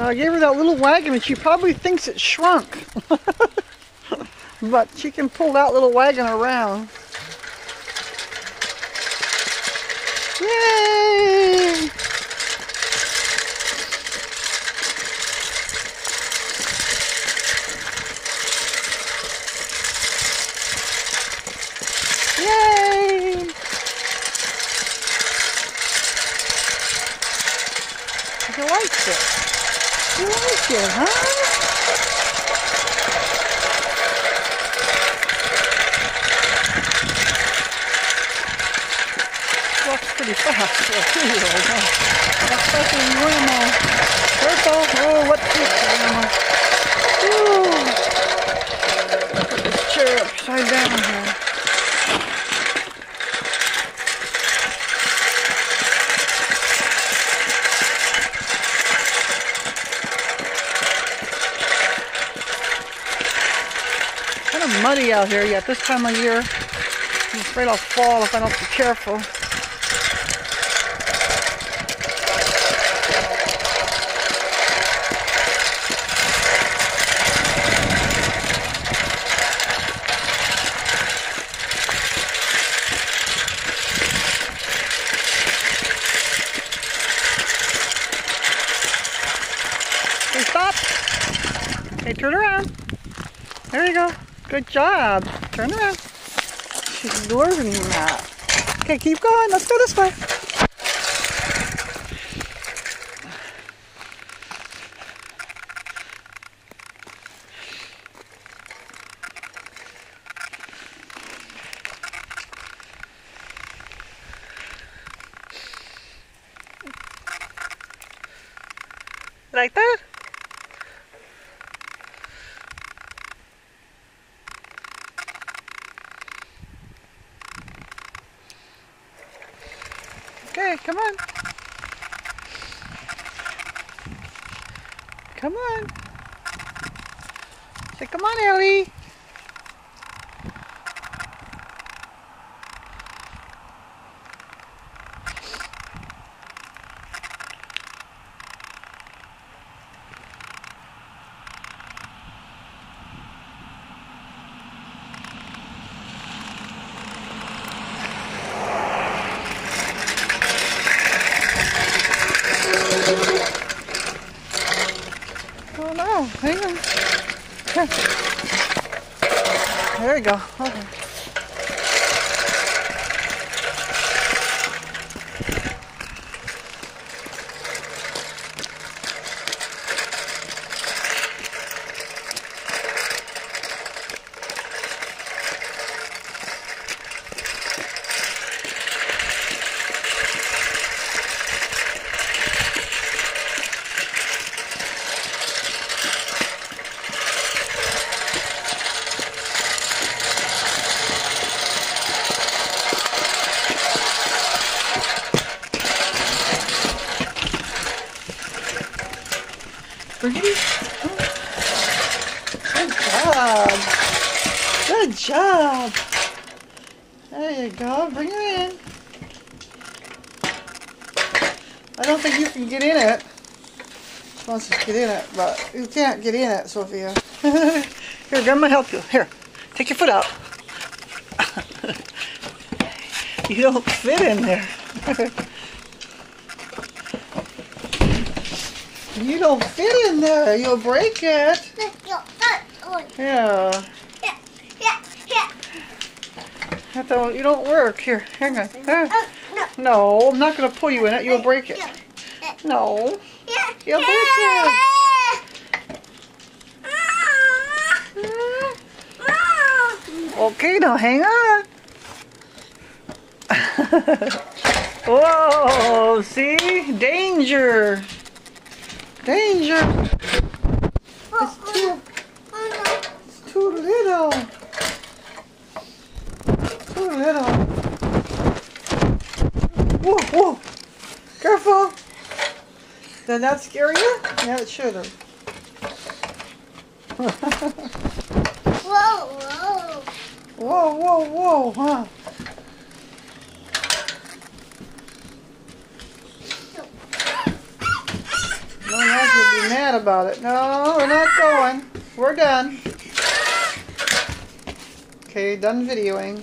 I gave her that little wagon and she probably thinks it shrunk. But she can pull that little wagon around. Yay! Yay! You liked it. You liked it, huh? Walks pretty fast for a 2-year-old, huh? Especially grandma. Careful! Oh, what's this, grandma? Ooh! Put this chair upside down here. Kind of muddy out here yet this time of year. I'm afraid I'll fall if I don't be careful. Okay, stop. Okay, turn around. There you go. Good job. Turn around. She's learning that. Okay, keep going. Let's go this way. Like that? Okay, come on. Come on. Say, come on, Ellie. Oh no, hang on. There you go. Okay. Good job. Good job. There you go. Bring her in. I don't think you can get in it. She wants to get in it, but you can't get in it, Sophia. Here, Grandma help you. Here, take your foot out. You don't fit in there. You don't fit in there. You'll break it. Yeah. You don't work. Here, hang on. No, I'm not going to pull you in it. You'll break it. No. You'll break it. Okay, now hang on. Whoa, see? Danger. Danger. It's too little. Too little. Whoa, whoa. Careful. Did that scare you? Yeah, it should have. Whoa, whoa. Whoa, whoa, whoa, huh? No, that would be be mad about it. No, we're not going. We're done. Okay, done videoing.